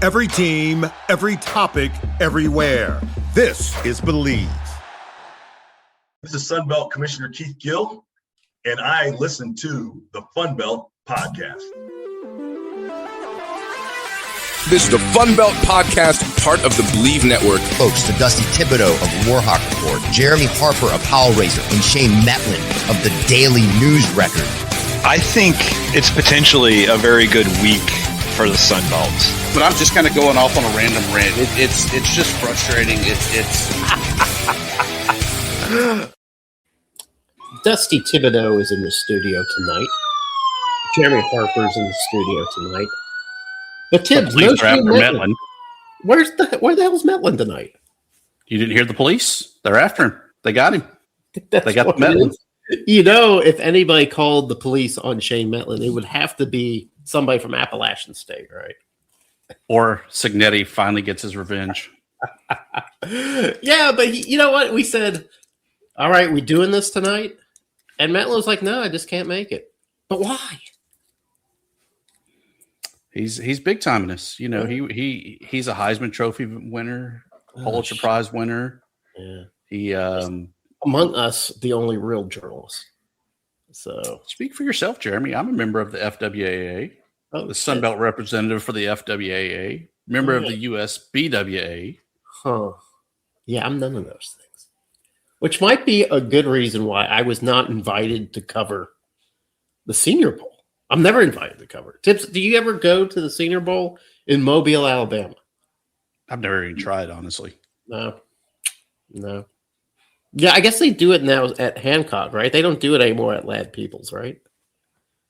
Every team, every topic, everywhere. This is Believe. This is FunBelt Commissioner Keith Gill, and I listen to the FunBelt podcast. This is the FunBelt podcast, part of the Believe Network. Folks, to Dusty Thibodeau of Warhawk Report, Jeremy Harper of Howlraiser, and Shane Metlin of the Daily News Record. I think it's potentially a very good week for the Sunbelt. But I'm just kind of going off on a random rant. It's just frustrating. Dusty Thibodeau is in the studio tonight. Jeremy Harper's in the studio tonight. But Tibbs, no Shane Metlin. Where the hell's Metlin tonight? You didn't hear the police? They're after him. They got him. They got Metlin. You know, if anybody called the police on Shane Metlin, it would have to be somebody from Appalachian State, right? Or Signetti finally gets his revenge. Yeah, but you know what? We said, all right, we doing this tonight? And Metlin was like, no, I just can't make it. But why? He's big time in this. You know, he's a Heisman Trophy winner, Pulitzer Prize winner. Yeah. He among us, the only real journalist. So speak for yourself, Jeremy. I'm a member of the FWAA, the Sunbelt representative for the FWAA, member of the USBWA. Huh. Yeah, I'm none of those things. Which might be a good reason why I was not invited to cover the Senior Bowl. I'm never invited to cover it. Tips, do you ever go to the Senior Bowl in Mobile, Alabama? I've never even tried, honestly. No. Yeah, I guess they do it now at Hancock, right? They don't do it anymore at Lad Peoples, right?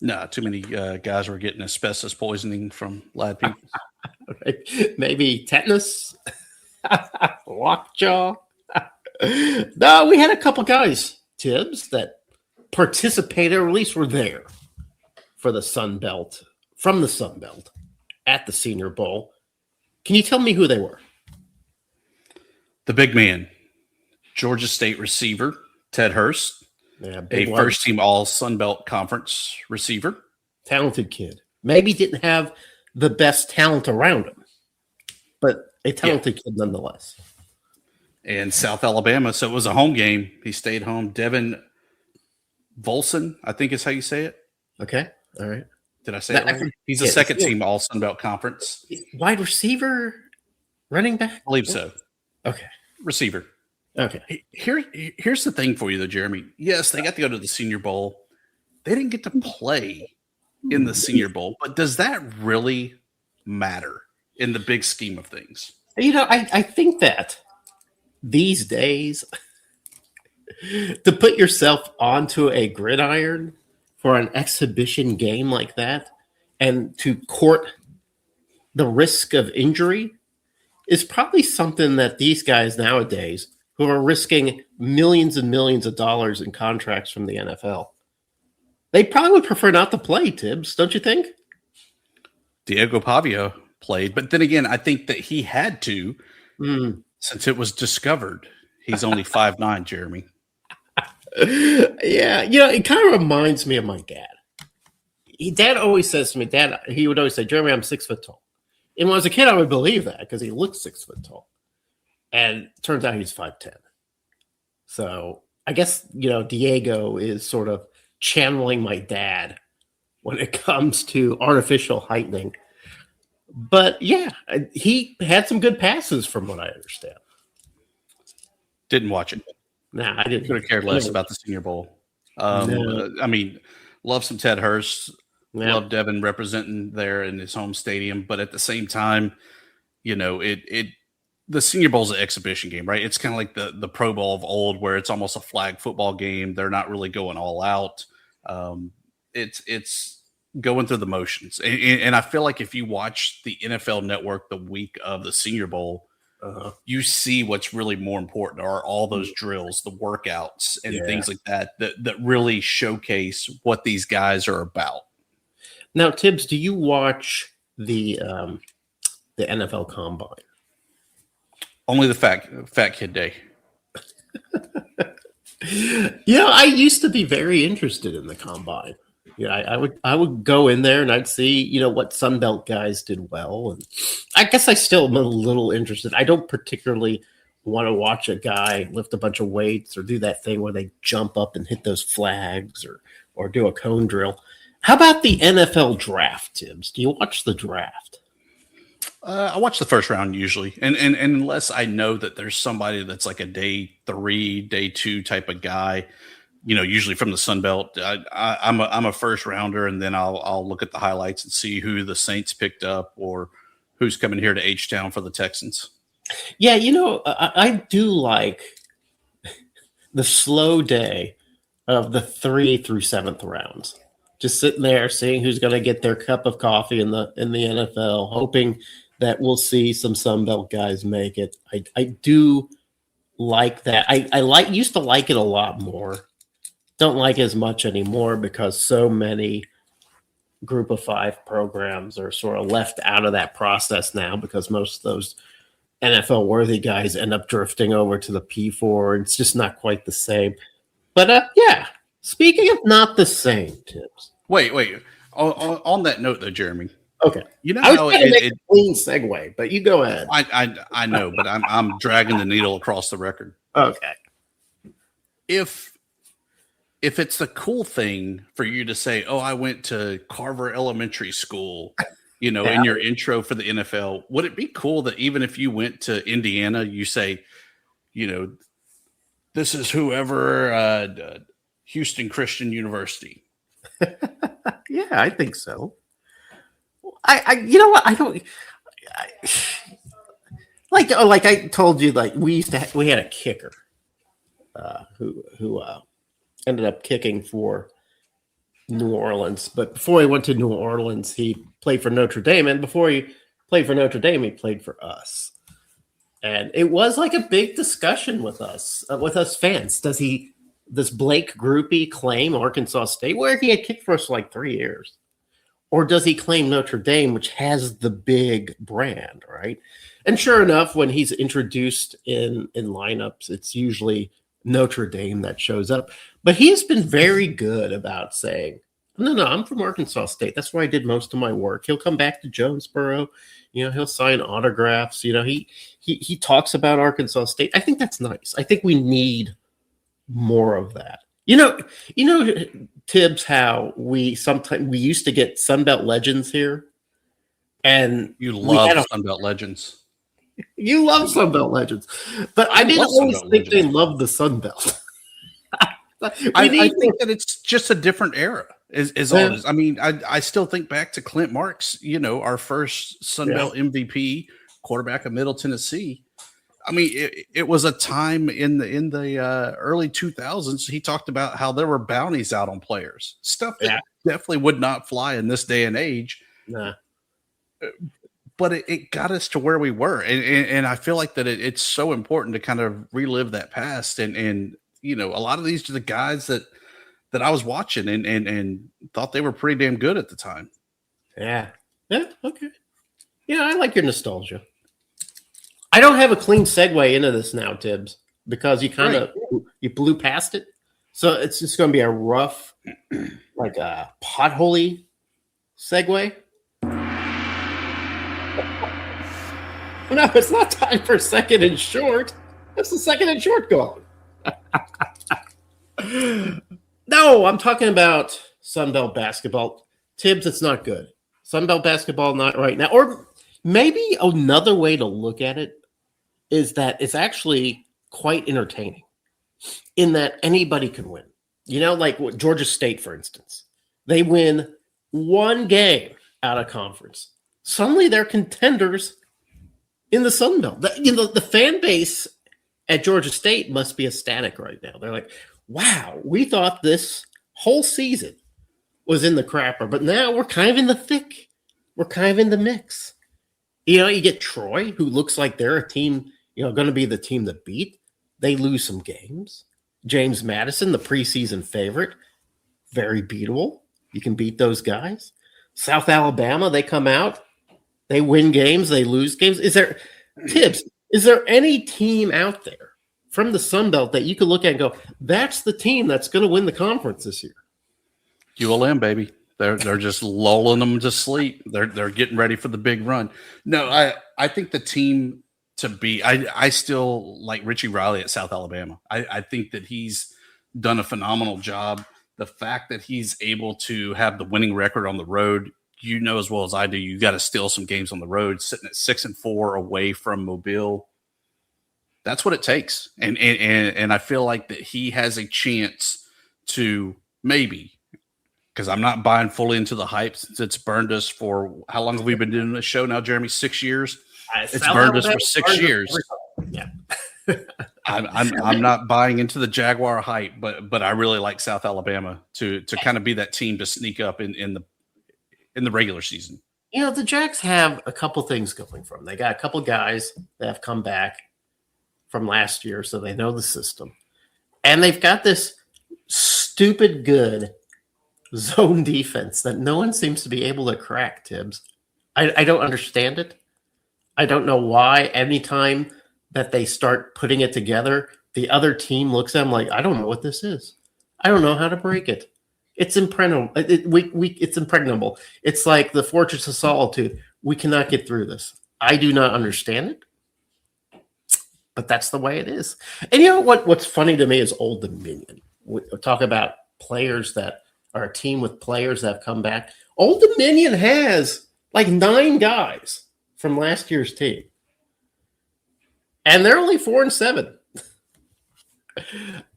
No, too many guys were getting asbestos poisoning from Lad Peoples. Right. Maybe tetanus, lockjaw. No, we had a couple guys, Tibbs, that participated, or at least were there for the Sun Belt, from the Sun Belt at the Senior Bowl. Can you tell me who they were? The big man, Georgia State receiver, Ted Hurst, a first-team All-Sun Belt Conference receiver. Talented kid. Maybe didn't have the best talent around him, but a talented kid nonetheless. And South Alabama, so it was a home game. He stayed home. Devin Volson, I think is how you say it. Okay, all right. Did I say it right? He's a second-team All-Sun Belt Conference. Wide receiver, running back? I believe so. Okay. Receiver. Okay. Here's the thing for you, though, Jeremy. Yes, they got to go to the Senior Bowl. They didn't get to play in the Senior Bowl, but does that really matter in the big scheme of things? You know, I think that these days, to put yourself onto a gridiron for an exhibition game like that and to court the risk of injury is probably something that these guys nowadays who are risking millions and millions of dollars in contracts from the NFL, they probably would prefer not to play, Tibbs, don't you think? Diego Pavia played, but then again, I think that he had to since it was discovered. He's only 5'9", Jeremy. Yeah, you know, it kind of reminds me of my dad. Dad always says to me, he would always say, Jeremy, I'm 6 foot tall. And when I was a kid, I would believe that because he looked 6 foot tall. And it turns out he's 5'10". So I guess, you know, Diego is sort of channeling my dad when it comes to artificial heightening. But yeah, he had some good passes from what I understand. Didn't watch it. Nah, I didn't. Could have cared less about the Senior Bowl. I mean, love some Ted Hurst. Yeah. Love Devin representing there in his home stadium. But at the same time, you know, the Senior Bowl is an exhibition game, right? It's kind of like the Pro Bowl of old where it's almost a flag football game. They're not really going all out. It's going through the motions. And I feel like if you watch the NFL Network the week of the Senior Bowl, you see what's really more important are all those drills, the workouts, and things like that really showcase what these guys are about. Now, Tibbs, do you watch the NFL Combine? Only the fat kid day. You know, I used to be very interested in the Combine. Yeah, I would go in there and I'd see, what Sunbelt guys did well. And I guess I still am a little interested. I don't particularly want to watch a guy lift a bunch of weights or do that thing where they jump up and hit those flags or do a cone drill. How about the NFL draft, Tibbs? Do you watch the draft? I watch the first round usually, and unless I know that there's somebody that's like a day 3, day 2 type of guy, usually from the Sun Belt, I'm a first rounder, and then I'll look at the highlights and see who the Saints picked up or who's coming here to H-Town for the Texans. Yeah, I do like the slow day of the 3 through 7th rounds. Just sitting there, seeing who's going to get their cup of coffee in the NFL, hoping that we'll see some Sunbelt guys make it. I do like that. I used to like it a lot more. Don't like it as much anymore because so many Group of 5 programs are sort of left out of that process now because most of those NFL worthy guys end up drifting over to the P4. It's just not quite the same. But yeah, speaking of not the same, Tibbs. Wait. On that note, though, Jeremy. Okay. I was trying to make a clean segue, but you go ahead. I know, but I'm dragging the needle across the record. Okay. If it's the cool thing for you to say, "Oh, I went to Carver Elementary School," in your intro for the NFL, would it be cool that even if you went to Indiana, you say, this is whoever Houston Christian University? Yeah, I think so. I you know what? I don't like I told you, like we had a kicker who ended up kicking for New Orleans, but before he went to New Orleans, he played for Notre Dame, and before he played for Notre Dame, he played for us. And it was like a big discussion with us fans. Does Blake Groupie claim Arkansas State, where he had kicked for us for like 3 years? Or does he claim Notre Dame, which has the big brand, right? And sure enough, when he's introduced in lineups, it's usually Notre Dame that shows up. But he's been very good about saying, no, I'm from Arkansas State. That's where I did most of my work. He'll come back to Jonesboro. He'll sign autographs. He talks about Arkansas State. I think that's nice. I think we need more of that. Tibbs, how we used to get Sunbelt legends here, and you love Sunbelt legends. You love Sunbelt legends, but I didn't always think they loved the Sunbelt. I think that it's just a different era. Is all it is. I mean, I still think back to Clint Marks. Our first Sunbelt MVP, quarterback of Middle Tennessee. I mean, it was a time in the early 2000s. He talked about how there were bounties out on players, stuff that definitely would not fly in this day and age. Nah. But it got us to where we were, and I feel like that it's so important to kind of relive that past. And a lot of these are the guys that I was watching and thought they were pretty damn good at the time. Yeah. Okay. Yeah, I like your nostalgia. I don't have a clean segue into this now, Tibbs, because you kind of you blew past it. So it's just going to be a rough, like a potholey segue. No, it's not time for second and short. That's the second and short gone. No, I'm talking about Sunbelt basketball. Tibbs, it's not good. Sunbelt basketball, not right now. Or maybe another way to look at it is that it's actually quite entertaining in that anybody can win. Like Georgia State, for instance. They win one game out of conference. Suddenly they're contenders in the Sun Belt. The fan base at Georgia State must be ecstatic right now. They're like, wow, we thought this whole season was in the crapper, but now we're kind of in the thick. We're kind of in the mix. You get Troy, who looks like they're a team, going to be the team to beat. They lose some games. James Madison, the preseason favorite, very beatable. You can beat those guys. South Alabama, they come out. They win games. They lose games. Is there any team out there from the Sun Belt that you could look at and go, that's the team that's going to win the conference this year? ULM, baby. They're just lulling them to sleep. They're getting ready for the big run. No, I think the team to be. I still like Richie Riley at South Alabama. I think that he's done a phenomenal job. The fact that he's able to have the winning record on the road, you know as well as I do, you got to steal some games on the road. Sitting at 6-4 away from Mobile, that's what it takes. And I feel like that he has a chance to maybe. Because I'm not buying fully into the hype since it's burned us for how long have we been doing this show now, Jeremy? 6 years. It's burned us for 6 years. Yeah, I'm not buying into the Jaguar hype, but I really like South Alabama to kind of be that team to sneak up in the regular season. You know, the Jags have a couple things going for them. They got a couple guys that have come back from last year, so they know the system, and they've got this stupid good zone defense that no one seems to be able to crack, Tibbs. I don't understand it. I don't know why anytime that they start putting it together, the other team looks at them like, I don't know what this is. I don't know how to break it. It's impregnable. It's impregnable. It's like the Fortress of Solitude. We cannot get through this. I do not understand it, but that's the way it is. And you know what's funny to me is Old Dominion. We talk about players that are a team with players that have come back. Old Dominion has like 9 guys from last year's team. And they're only 4-7.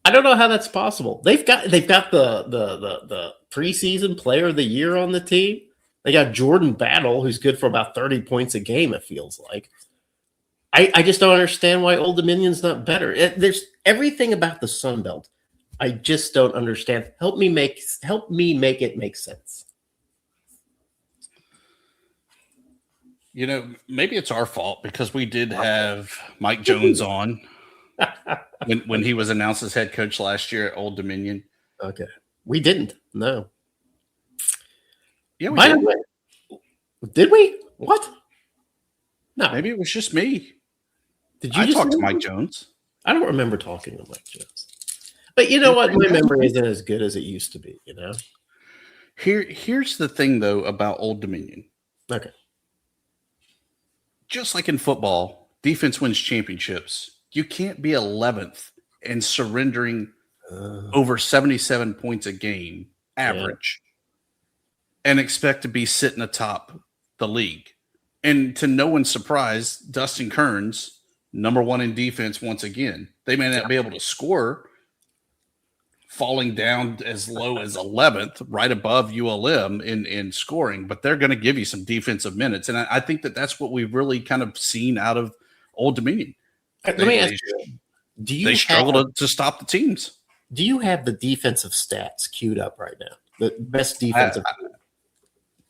I don't know how that's possible. They've got the preseason player of the year on the team. They got Jordan Battle, who's good for about 30 points a game, it feels like. I just don't understand why Old Dominion's not better. There's everything about the Sun Belt I just don't understand. Help me make it make sense. You know, maybe it's our fault because we did have Mike Jones on when he was announced as head coach last year at Old Dominion. Okay. We didn't. No. Yeah, we did. Did we? What? No. Maybe it was just me. Did you I just talked to Mike Jones? I don't remember talking to Mike Jones. But you know what? My memory isn't as good as it used to be, you know? Here's the thing, though, about Old Dominion. Okay. Just like in football, defense wins championships. You can't be 11th and surrendering over 77 points a game average and expect to be sitting atop the league. And to no one's surprise, Dustin Kearns, number 1 in defense once again. They may not be able to score, falling down as low as 11th, right above ULM in scoring, but they're going to give you some defensive minutes. And I think that that's what we've really kind of seen out of Old Dominion. Let me ask you, they struggle to stop the teams. Do you have the defensive stats queued up right now? The best defensive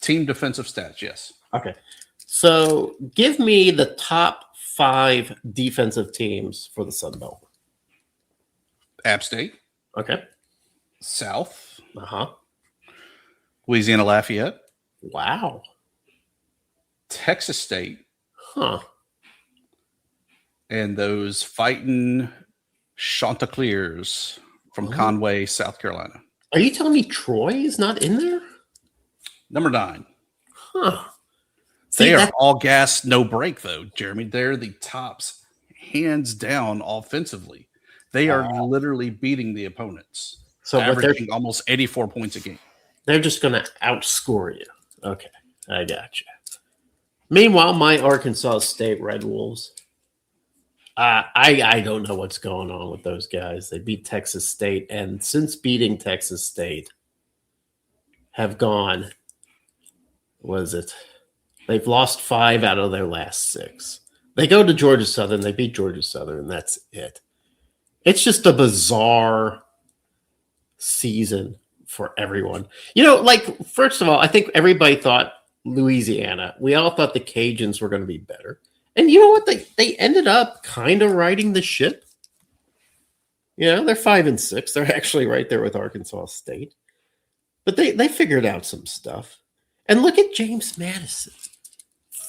team defensive stats, yes. Okay. So give me the top 5 defensive teams for the Sun Belt. App State. Okay. South. Uh-huh. Louisiana Lafayette. Wow. Texas State. Huh. And those fighting Chanticleers from Conway, South Carolina. Are you telling me Troy is not in there? Number 9. Huh. They are all gas, no break, though, Jeremy. They're the tops, hands down, offensively. They are literally beating the opponents, so averaging almost 84 points a game. They're just going to outscore you. Okay, I got you. Meanwhile, my Arkansas State Red Wolves, I don't know what's going on with those guys. They beat Texas State, and since beating Texas State, have gone, what is it? They've lost 5 out of their last 6. They go to Georgia Southern. They beat Georgia Southern, and that's it. It's just a bizarre season for everyone. You know, like, first of all, I think everybody thought Louisiana. We all thought the Cajuns were going to be better. And you know what? They ended up kind of riding the ship. You know, they're 5-6. They're actually right there with Arkansas State. But they figured out some stuff. And look at James Madison.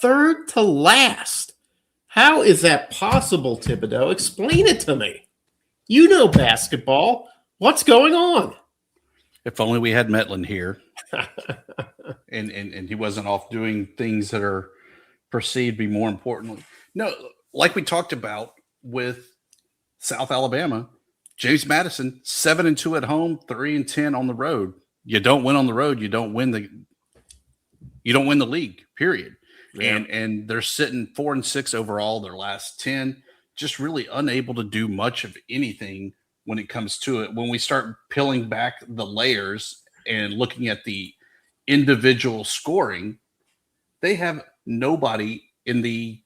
3rd to last. How is that possible, Thibodeau? Explain it to me. You know basketball. What's going on? If only we had Metland here, and he wasn't off doing things that are perceived to be more important. No, like we talked about with South Alabama, James Madison 7-2 at home, 3-10 on the road. You don't win on the road, you don't win the league. Period. Yeah. And they're sitting 4-6 overall. Their last 10, just really unable to do much of anything when it comes to it. When we start peeling back the layers and looking at the individual scoring, they have nobody they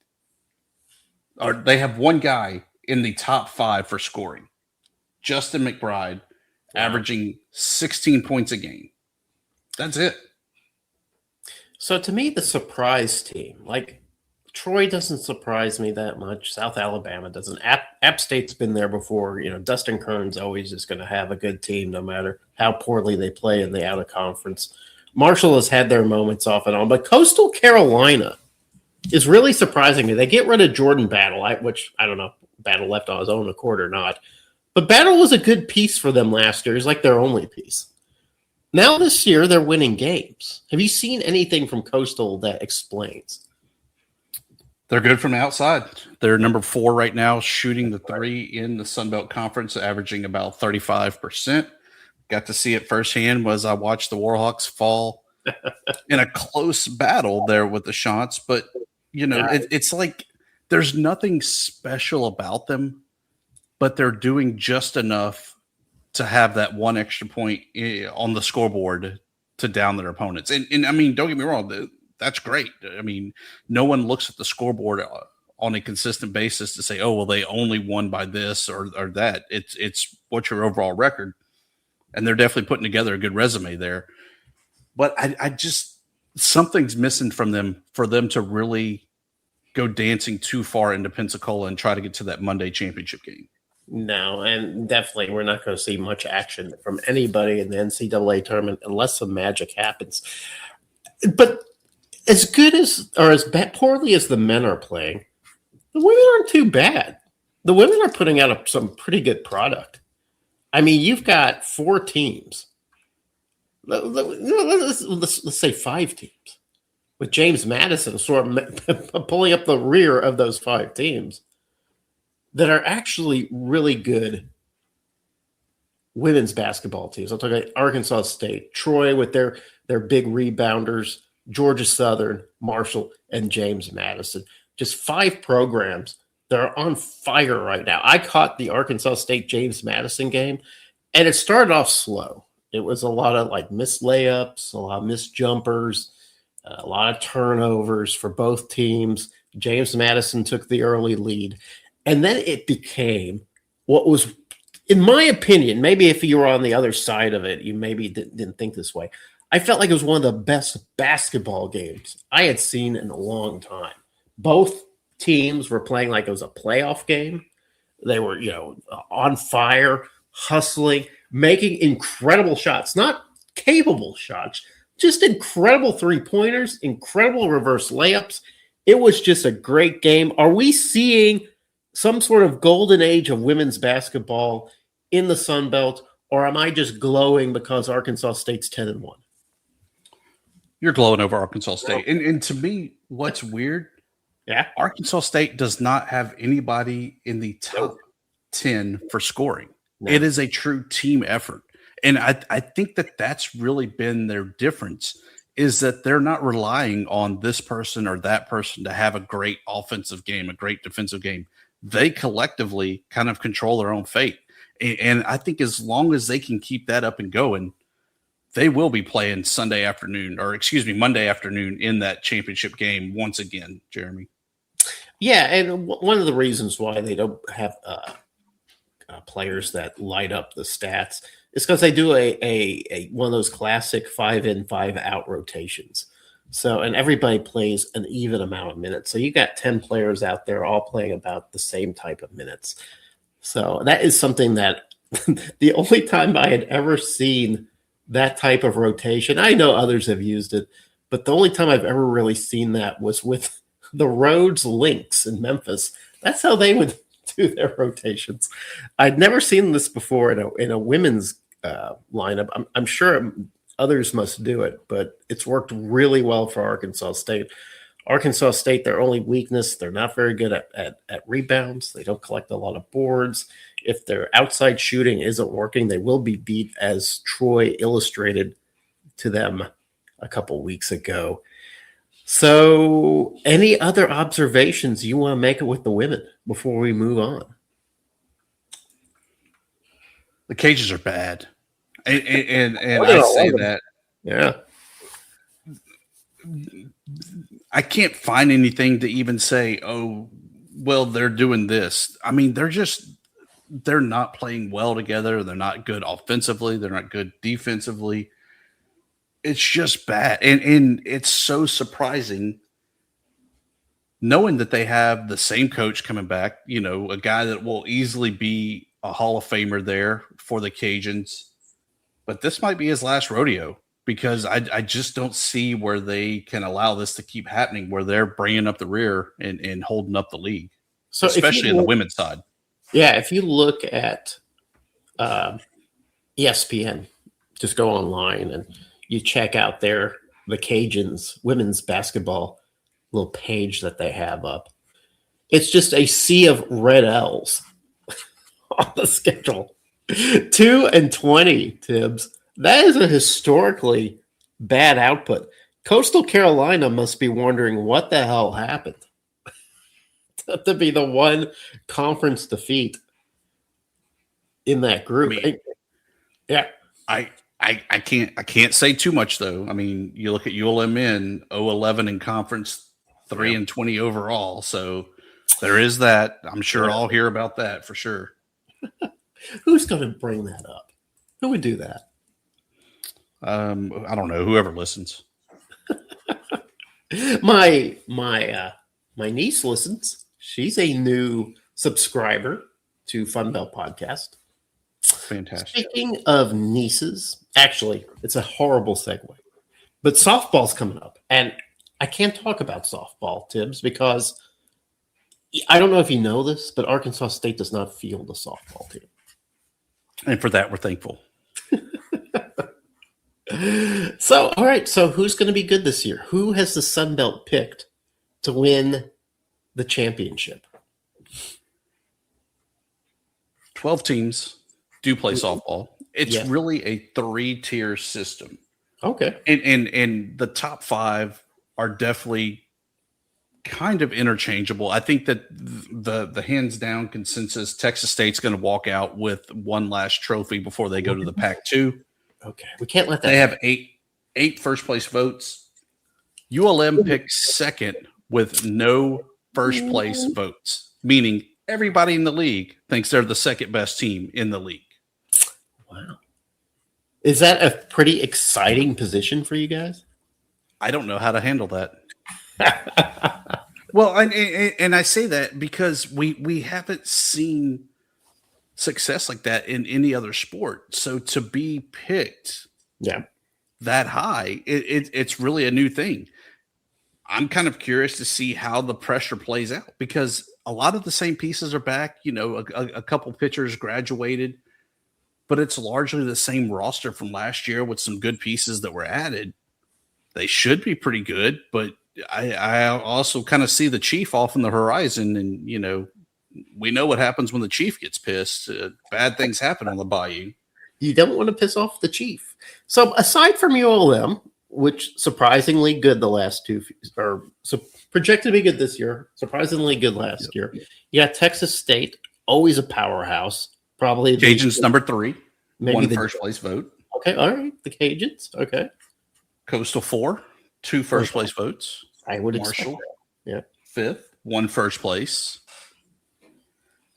have one guy in the top 5 for scoring. Justin McBride, averaging 16 points a game. That's it. So to me, the surprise team, like Troy doesn't surprise me that much. South Alabama doesn't. App State's been there before. Dustin Kern's always just going to have a good team no matter how poorly they play in the out-of-conference. Marshall has had their moments off and on, but Coastal Carolina is really surprising me. They get rid of Jordan Battle, which I don't know, Battle left on his own accord or not. But Battle was a good piece for them last year. He's like their only piece. Now this year, they're winning games. Have you seen anything from Coastal that explains? They're good from the outside. They're number 4 right now, shooting the 3 in the Sun Belt Conference, averaging about 35%. Got to see it firsthand as I watched the Warhawks fall in a close battle there with the shots. But, it's like there's nothing special about them, but they're doing just enough to have that one extra point on the scoreboard to down their opponents. And I mean, don't get me wrong, that's great. I mean, no one looks at the scoreboard on a consistent basis to say, oh, well, they only won by this or that. It's what's your overall record. And they're definitely putting together a good resume there. But I just, something's missing from them for them to really go dancing too far into Pensacola and try to get to that Monday championship game. No, and definitely we're not going to see much action from anybody in the NCAA tournament unless some magic happens. But as good as or as poorly as the men are playing, the women aren't too bad. The women are putting out some pretty good product. I mean, you've got 4 teams. Let's say 5 teams with James Madison sort of pulling up the rear of those 5 teams that are actually really good women's basketball teams. I'm talking Arkansas State, Troy with their big rebounders, Georgia Southern, Marshall, and James Madison. Just 5 programs that are on fire right now. I caught the Arkansas State James Madison game, and it started off slow. It was a lot of missed layups, a lot of missed jumpers, a lot of turnovers for both teams. James Madison took the early lead. And then it became what was, in my opinion, maybe if you were on the other side of it, you maybe didn't think this way. I felt like it was one of the best basketball games I had seen in a long time. Both teams were playing like it was a playoff game. They were, on fire, hustling, making incredible shots, not capable shots, just incredible 3-pointers, incredible reverse layups. It was just a great game. Are we seeing some sort of golden age of women's basketball in the Sun Belt, or am I just glowing because Arkansas State's 10-1? You're glowing over Arkansas State. And to me, what's weird, Arkansas State does not have anybody in the top 10 for scoring. No. It is a true team effort. And I think that that's really been their difference, is that they're not relying on this person or that person to have a great offensive game, a great defensive game. They collectively kind of control their own fate. And I think as long as they can keep that up and going, they will be playing Monday afternoon in that championship game once again, Jeremy. Yeah, and one of the reasons why they don't have players that light up the stats is because they do a one of those classic 5-in, 5-out rotations. So, and everybody plays an even amount of minutes. So you got 10 players out there all playing about the same type of minutes. So that is something that the only time I had ever seen that type of rotation, I know others have used it, but the only time I've ever really seen that was with the Rhodes Lynx in Memphis. That's how they would do their rotations. I'd never seen this before in a women's lineup. I'm sure others must do it, but it's worked really well for Arkansas State. Arkansas State, their only weakness, they're not very good at rebounds. They don't collect a lot of boards. If their outside shooting isn't working, they will be beat, as Troy illustrated to them a couple weeks ago. So, any other observations you want to make with the women before we move on? The Cajuns are bad, and I say that. Yeah. I can't find anything to even say, oh, well, they're doing this. I mean, they're not playing well together. They're not good offensively. They're not good defensively. It's just bad. And it's so surprising knowing that they have the same coach coming back, a guy that will easily be a Hall of Famer there for the Cajuns. But this might be his last rodeo, because I just don't see where they can allow this to keep happening, where they're bringing up the rear and holding up the league, so especially on the women's side. Yeah, if you look at ESPN, just go online and you check out the Cajuns women's basketball little page that they have up. It's just a sea of red L's on the schedule. 2-20, Tibbs. That is a historically bad output. Coastal Carolina must be wondering what the hell happened to be the one conference defeat in that group. I can't say too much though. I mean, you look at ULMN 0-11 in conference, 3-20 overall. So there is that. I'm sure I'll hear about that for sure. Who's going to bring that up? Who would do that? I don't know. Whoever listens. My niece listens. She's a new subscriber to FunBelt Podcast. Fantastic. Speaking of nieces, actually, it's a horrible segue, but softball's coming up, and I can't talk about softball, Tibbs, because I don't know if you know this, but Arkansas State does not field a softball team. And for that, we're thankful. So, all right. So, who's going to be good this year? Who has the Sun Belt picked to win the championship? 12 teams do play softball. It's really a 3-tier system. Okay. And the top 5 are definitely kind of interchangeable. I think that the hands down consensus, Texas State's going to walk out with one last trophy before they go to the Pac-2. Okay. We can't let that They have eight first place votes. ULM picks second with no first place votes, meaning everybody in the league thinks they're the second best team in the league. Wow. Is that a pretty exciting position for you guys? I don't know how to handle that. Well, and I say that because we haven't seen success like that in any other sport. So to be picked that high, it's really a new thing. I'm kind of curious to see how the pressure plays out, because a lot of the same pieces are back. A couple pitchers graduated, but it's largely the same roster from last year with some good pieces that were added. They should be pretty good, but I also kind of see the Chief off in the horizon, and we know what happens when the Chief gets pissed. Bad things happen on the Bayou. You don't want to piss off the Chief. So aside from ULM, which surprisingly good the last two, or projected to be good this year, surprisingly good last year. You got Texas State, always a powerhouse. Probably Cajuns number 3, maybe one first place vote. Okay, all right, the Cajuns. Okay, Coastal 4, 2 first place votes. I would Marshall, expect that. 5th, 1 first place.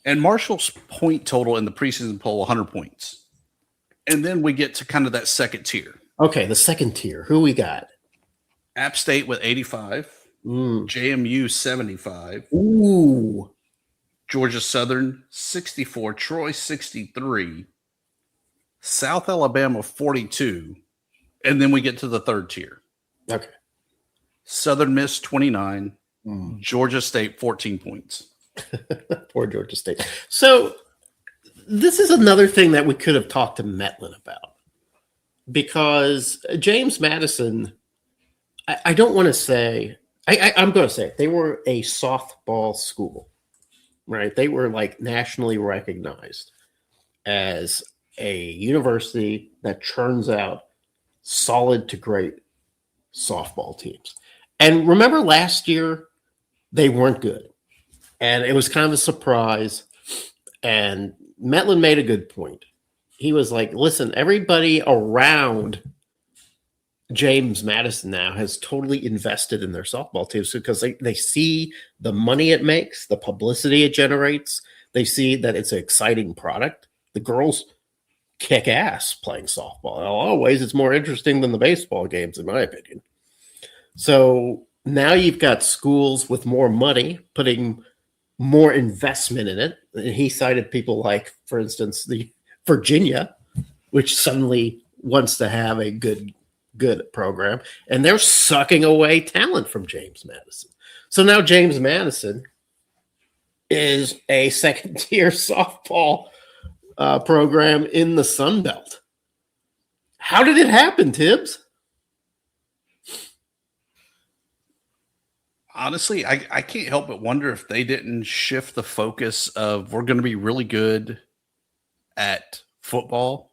And Marshall's point total in the preseason poll, 100 points. And then we get to kind of that second tier. Okay, the second tier. Who we got? App State with 85. JMU 75. Ooh. Georgia Southern 64. Troy 63. South Alabama 42. And then we get to the third tier. Okay. Southern Miss 29. Georgia State 14 points. Poor Georgia State. So this is another thing that we could have talked to Metlin about, because James Madison, I don't want to say, I'm going to say it, they were a softball school, right? They were like nationally recognized as a university that churns out solid to great softball teams. And remember last year, they weren't good. And it was kind of a surprise. And Metlin made a good point. He was like, listen, everybody around James Madison now has totally invested in their softball teams because they see the money it makes, the publicity it generates. They see that it's an exciting product. The girls kick ass playing softball. In a lot of ways, it's more interesting than the baseball games, in my opinion. So now you've got schools with more money putting more investment in it. And he cited people like, for instance, the Virginia, which suddenly wants to have a good program, and they're sucking away talent from James Madison. So now James Madison is a second-tier softball program in the Sun Belt. How did it happen, Tibbs? Honestly, I can't help but wonder if they didn't shift the focus of we're going to be really good at football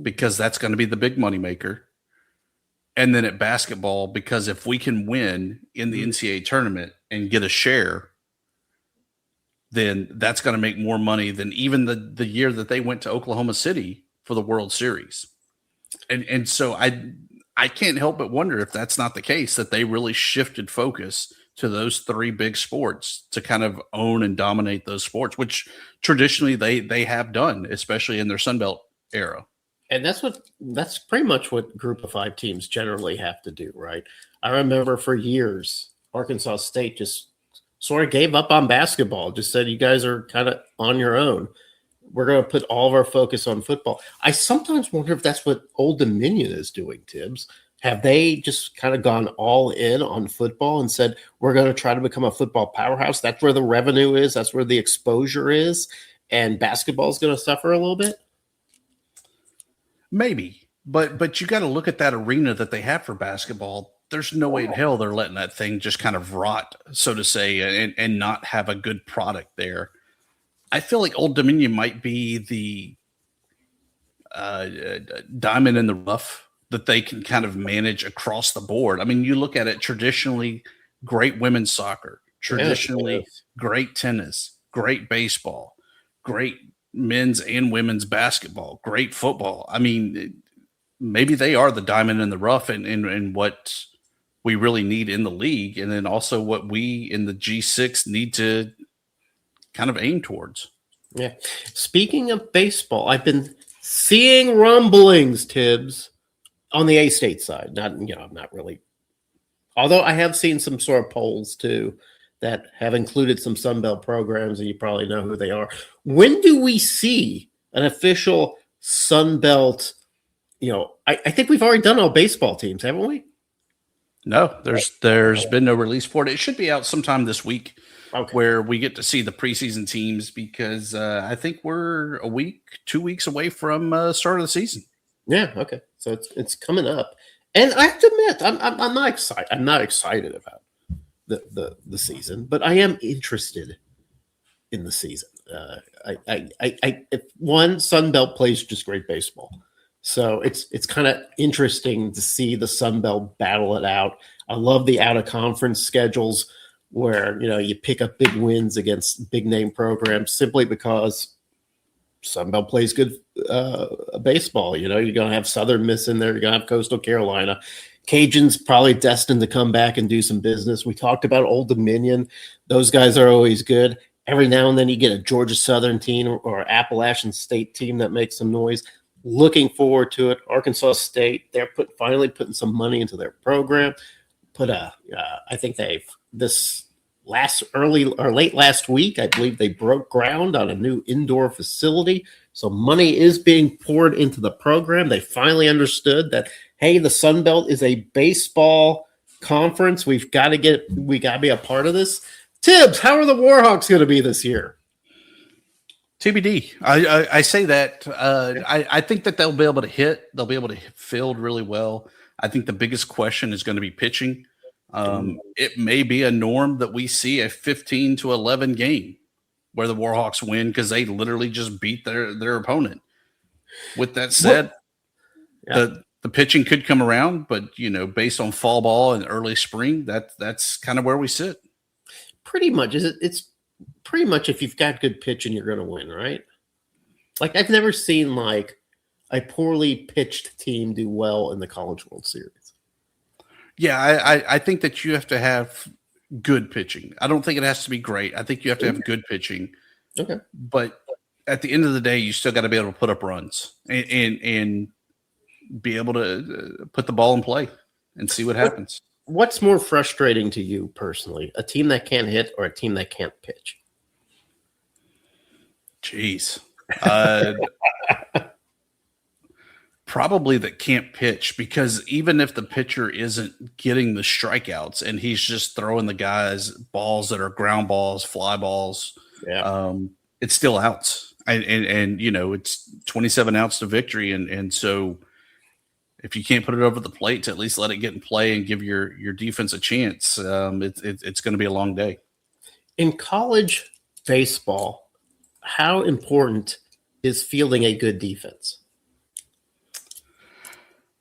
because that's going to be the big money maker. And then at basketball, because if we can win in the NCAA tournament and get a share, then that's going to make more money than even the year that they went to Oklahoma City for the World Series. And so I can't help but wonder if that's not the case, that they really shifted focus to those three big sports to kind of own and dominate those sports, which traditionally they have done, especially in their Sun Belt era. And that's pretty much what Group of Five teams generally have to do, right? I remember for years, Arkansas State just sort of gave up on basketball, just said, you guys are kind of on your own. We're going to put all of our focus on football. I sometimes wonder if that's what Old Dominion is doing, Tibbs. Have they just kind of gone all in on football and said, we're going to try to become a football powerhouse? That's where the revenue is. That's where the exposure is. And basketball is going to suffer a little bit? Maybe. But you got to look at that arena that they have for basketball. There's no way in hell they're letting that thing just kind of rot, so to say, and not have a good product there. I feel like Old Dominion might be the diamond in the rough that they can kind of manage across the board. I mean, you look at it traditionally, great women's soccer, traditionally great tennis, great baseball, great men's and women's basketball, great football. I mean, maybe they are the diamond in the rough and what we really need in the league. And then also what we in the G6 need to kind of aim towards. Yeah. Speaking of baseball, I've been seeing rumblings, Tibbs, on the A-State side. I'm not really. Although I have seen some sort of polls too that have included some Sun Belt programs, and you probably know who they are. When do we see an official Sun Belt? I think we've already done all baseball teams, haven't we? No, there's been no release for it. It should be out sometime this week, where we get to see the preseason teams, because I think we're 2 weeks away from start of the season. Yeah. Okay. So it's coming up, and I have to admit, I'm not excited. I'm not excited about the season, but I am interested in the season. Sun Belt plays just great baseball. So it's kind of interesting to see the Sun Belt battle it out. I love the out of conference schedules where you pick up big wins against big name programs simply because Sun Belt plays good baseball. You're going to have Southern Miss in there. You're going to have Coastal Carolina. Cajuns probably destined to come back and do some business. We talked about Old Dominion. Those guys are always good. Every now and then you get a Georgia Southern team or Appalachian State team that makes some noise. Looking forward to it. Arkansas State, they're finally putting some money into their program. I think late last week, I believe they broke ground on a new indoor facility. So money is being poured into the program. They finally understood that, hey, the Sun Belt is a baseball conference. We got to be a part of this. Tibbs, how are the Warhawks going to be this year? TBD. I say that. I think that they'll be able to hit. They'll be able to field really well. I think the biggest question is going to be pitching. It may be a norm that we see a 15-11 game where the Warhawks win because they literally just beat their opponent. With that said, the pitching could come around, but based on fall ball and early spring, that's kind of where we sit. Pretty much. It's pretty much if you've got good pitching, you're going to win, right? Like I've never seen like a poorly pitched team do well in the College World Series. Yeah, I think that you have to have good pitching. I don't think it has to be great. I think you have to have good pitching. Okay. But at the end of the day, you still got to be able to put up runs and be able to put the ball in play and see what happens. What's more frustrating to you personally, a team that can't hit or a team that can't pitch? Jeez. Probably that can't pitch, because even if the pitcher isn't getting the strikeouts and he's just throwing the guys balls that are ground balls, fly balls, it's still outs. And it's 27 outs to victory. And so if you can't put it over the plate to at least let it get in play and give your defense a chance, it's going to be a long day. In college baseball, how important is fielding a good defense?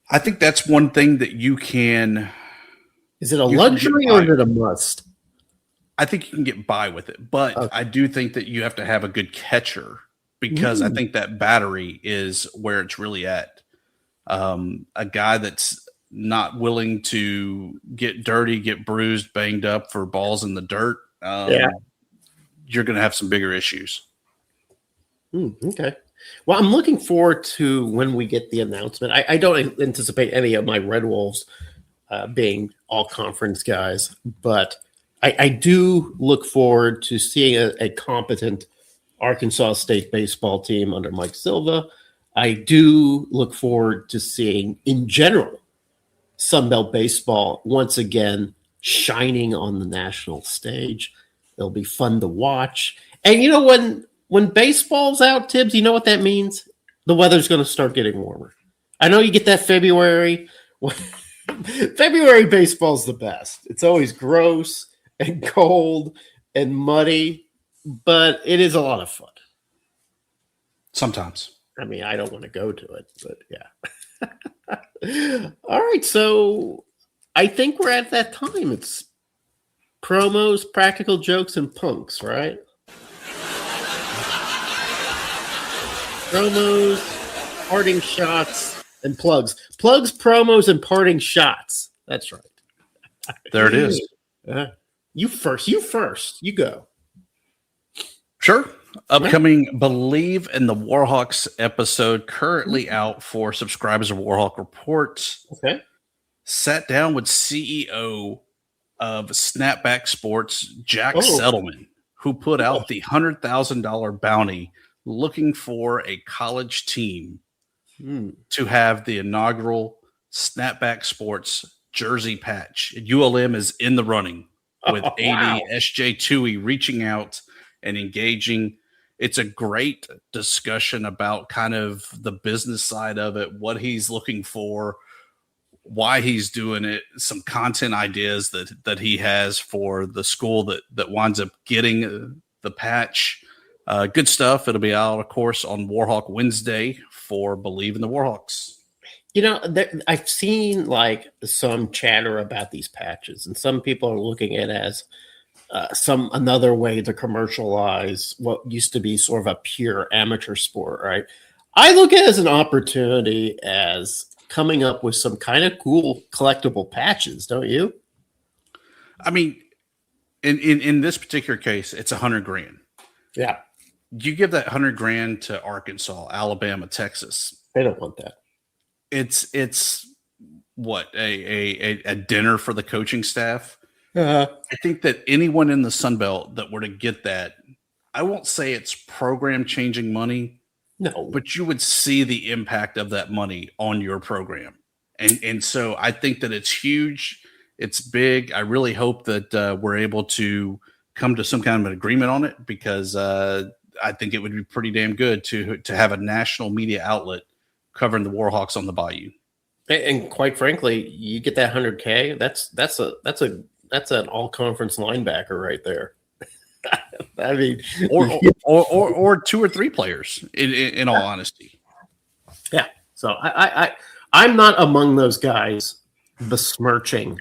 I think that's one thing that you can. Is it a luxury or is it a must? I think you can get by with it, but I do think that you have to have a good catcher, because I think that battery is where it's really at. A guy that's not willing to get dirty, get bruised, banged up for balls in the dirt, you're going to have some bigger issues. Okay. Well, I'm looking forward to when we get the announcement. I don't anticipate any of my Red Wolves being all conference guys, but I do look forward to seeing a competent Arkansas State baseball team under Mike Silva. I do look forward to seeing, in general, Sunbelt baseball once again shining on the national stage. It'll be fun to watch. And when baseball's out, Tibbs, you know what that means? The weather's going to start getting warmer. I know you get that February. February baseball's the best. It's always gross and cold and muddy, but it is a lot of fun. Sometimes. I mean, I don't want to go to it, but yeah. All right, so I think we're at that time. It's promos, practical jokes, and punks, right? Promos, parting shots, and plugs. Plugs, promos, and parting shots. That's right. There it is. You first. You go. Sure. Upcoming Believe in the Warhawks episode, currently out for subscribers of Warhawk Reports. Okay. Sat down with CEO of Snapback Sports, Jack Settleman, who put out the $100,000 bounty looking for a college team to have the inaugural Snapback Sports jersey patch. ULM is in the running with AD SJ Tui reaching out and engaging. It's a great discussion about kind of the business side of it, what he's looking for, why he's doing it, some content ideas that he has for the school that winds up getting the patch. Good stuff. It'll be out, of course, on Warhawk Wednesday for Believe in the Warhawks. I've seen like some chatter about these patches, and some people are looking at it as another way to commercialize what used to be sort of a pure amateur sport, right? I look at it as an opportunity as coming up with some kind of cool collectible patches, don't you? I mean, in this particular case, it's $100,000. Yeah. You give that $100,000 to Arkansas, Alabama, Texas. They don't want that. It's what a dinner for the coaching staff. Uh-huh. I think that anyone in the Sun Belt that were to get that, I won't say it's program changing money, no, but you would see the impact of that money on your program. And so I think that it's huge. It's big. I really hope that we're able to come to some kind of an agreement on it, because I think it would be pretty damn good to have a national media outlet covering the Warhawks on the Bayou. And quite frankly, you get that $100K. That's an all conference linebacker right there. I mean, or 2 or 3 players. In all honesty, yeah. So I'm not among those guys besmirching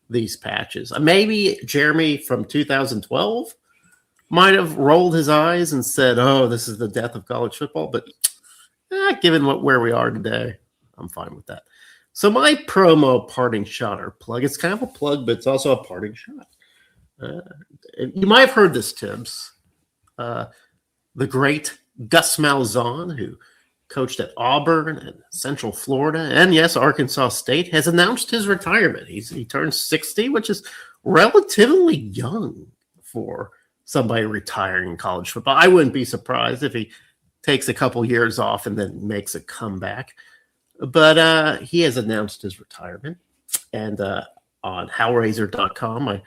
these patches. Maybe Jeremy from 2012 might have rolled his eyes and said, "Oh, this is the death of college football." But given where we are today, I'm fine with that. So my promo parting shot or plug, it's kind of a plug, but it's also a parting shot. You might have heard this, Tibbs. The great Gus Malzahn, who coached at Auburn and Central Florida, and yes, Arkansas State, has announced his retirement. He turned 60, which is relatively young for somebody retiring in college football. I wouldn't be surprised if he takes a couple years off and then makes a comeback. But he has announced his retirement. And on howraiser.com, I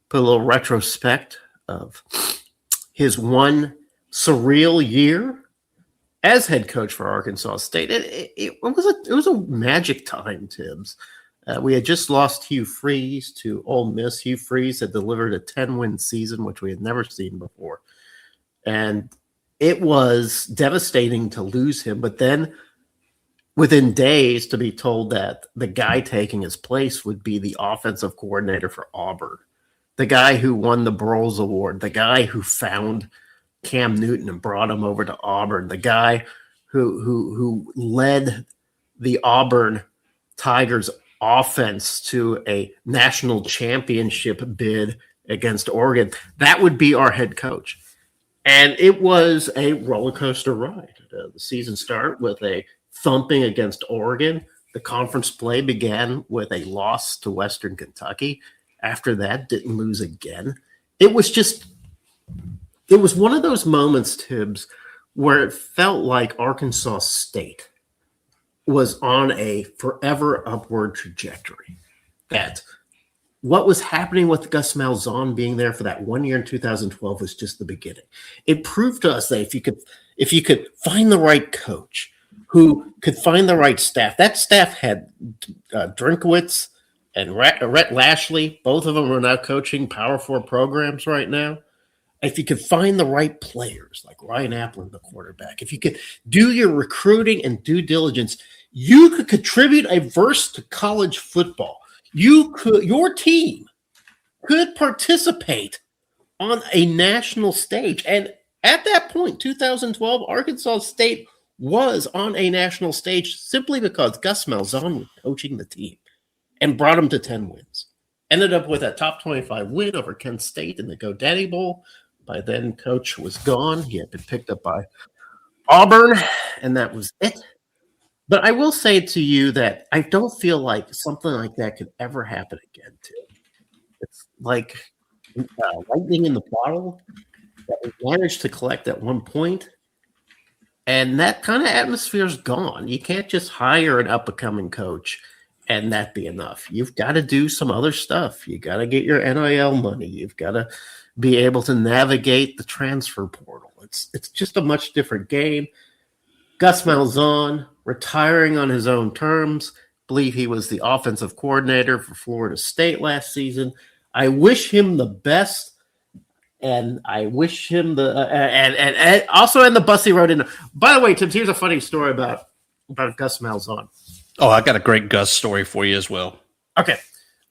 put a little retrospect of his one surreal year as head coach for Arkansas State. It was a magic time, Tibbs. We had just lost Hugh Freeze to Ole Miss. Hugh Freeze had delivered a 10-win season, which we had never seen before. And it was devastating to lose him. But then within days to be told that the guy taking his place would be the offensive coordinator for Auburn, the guy who won the Broyles Award, the guy who found Cam Newton and brought him over to Auburn, the guy who led the Auburn Tigers offense to a national championship bid against Oregon. That would be our head coach. And it was a roller coaster ride. The season started with a thumping against Oregon. The conference play began with a loss to Western Kentucky. After that, didn't lose again. It was one of those moments, Tibbs, where it felt like Arkansas State was on a forever upward trajectory. That what was happening with Gus Malzahn being there for that 1 year in 2012 was just the beginning. It proved to us that if you could find the right coach who could find the right staff, that staff had Drinkowitz and Rhett Lashley. Both of them are now coaching Power 4 programs right now. If you could find the right players like Ryan Applin, the quarterback, if you could do your recruiting and due diligence, you could contribute a verse to college football. Your team could participate on a national stage. And at that point, 2012, Arkansas State was on a national stage simply because Gus Malzahn was coaching the team and brought them to 10 wins. Ended up with a top 25 win over Kent State in the GoDaddy Bowl. By then, coach was gone. He had been picked up by Auburn, and that was it. But I will say to you that I don't feel like something like that could ever happen again, too. It's like lightning in the bottle that we managed to collect at one point, and that kind of atmosphere is gone. You can't just hire an up-and-coming coach and that be enough. You've got to do some other stuff. You got to get your NIL money. You've got to be able to navigate the transfer portal. It's just a much different game. Gus Malzahn retiring on his own terms. Believe he was the offensive coordinator for Florida State last season. I wish him the best, and I wish him the and also in the bus he rode in. By the way, Tim, here's a funny story about Gus Malzahn. Oh, I got a great Gus story for you as well. Okay,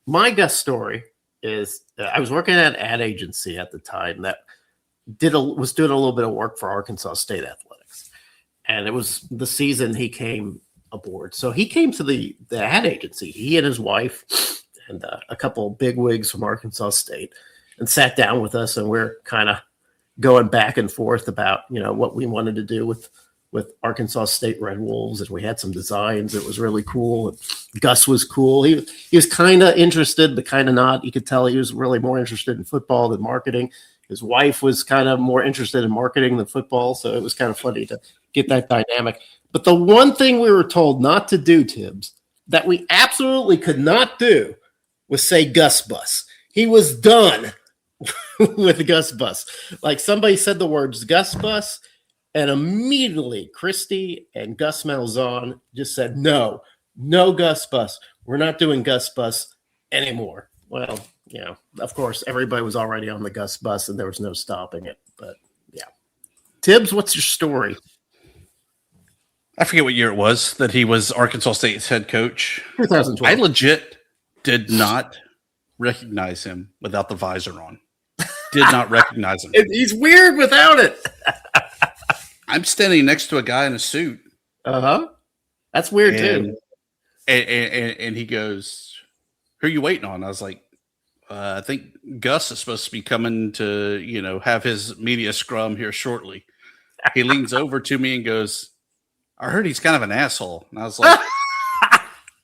my Gus story is I was working at an ad agency at the time that was doing a little bit of work for Arkansas State athletics, and it was the season he came aboard. So he came to the ad agency. He and his wife and a couple of bigwigs from Arkansas State, and sat down with us, and we're kind of going back and forth about what we wanted to do with Arkansas State Red Wolves, and we had some designs. It was really cool. And Gus was cool. He was kind of interested, but kind of not. You could tell he was really more interested in football than marketing. His wife was kind of more interested in marketing than football, so it was kind of funny to get that dynamic. But the one thing we were told not to do, Tibbs, that we absolutely could not do was say Gus Bus. He was done with Gus Bus. Like somebody said the words Gus Bus, and immediately Christy and Gus Malzahn just said, no Gus Bus. We're not doing Gus Bus anymore. Well, of course, everybody was already on the Gus Bus and there was no stopping it. But yeah. Tibbs, what's your story? I forget what year it was that he was Arkansas State's head coach. 2012. I legit did not recognize him without the visor on. Did not recognize him. He's weird without it. I'm standing next to a guy in a suit. That's weird too. And he goes, "Who are you waiting on?" I was like, "I think Gus is supposed to be coming to, have his media scrum here shortly." He leans over to me and goes, "I heard he's kind of an asshole." And I was like,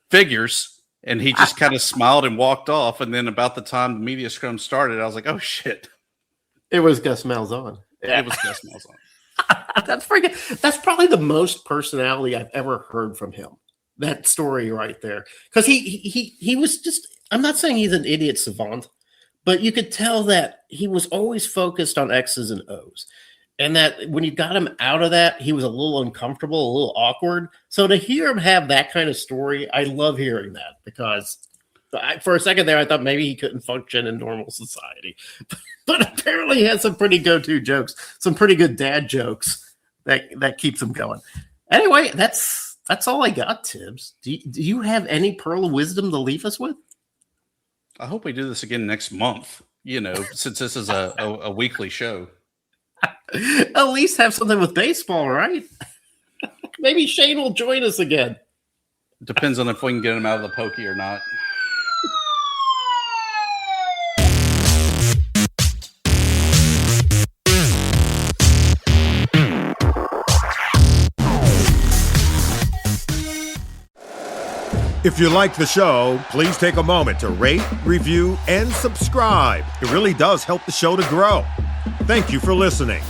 "Figures." And he just kind of smiled and walked off. And then about the time the media scrum started, I was like, "Oh shit!" It was Gus Malzahn. It was Gus Malzahn. That's probably the most personality I've ever heard from him. That story right there, because he was just. I'm not saying he's an idiot savant, but you could tell that he was always focused on X's and O's, and that when you got him out of that, he was a little uncomfortable, a little awkward. So to hear him have that kind of story, I love hearing that, because for a second there, I thought maybe he couldn't function in normal society, but apparently he has some pretty go-to jokes, some pretty good dad jokes that keeps him going. Anyway, that's all I got, Tibbs. Do you have any pearl of wisdom to leave us with? I hope we do this again next month, since this is a weekly show. At least have something with baseball, right? Maybe Shane will join us again. Depends on if we can get him out of the pokey or not. If you like the show, please take a moment to rate, review, and subscribe. It really does help the show to grow. Thank you for listening.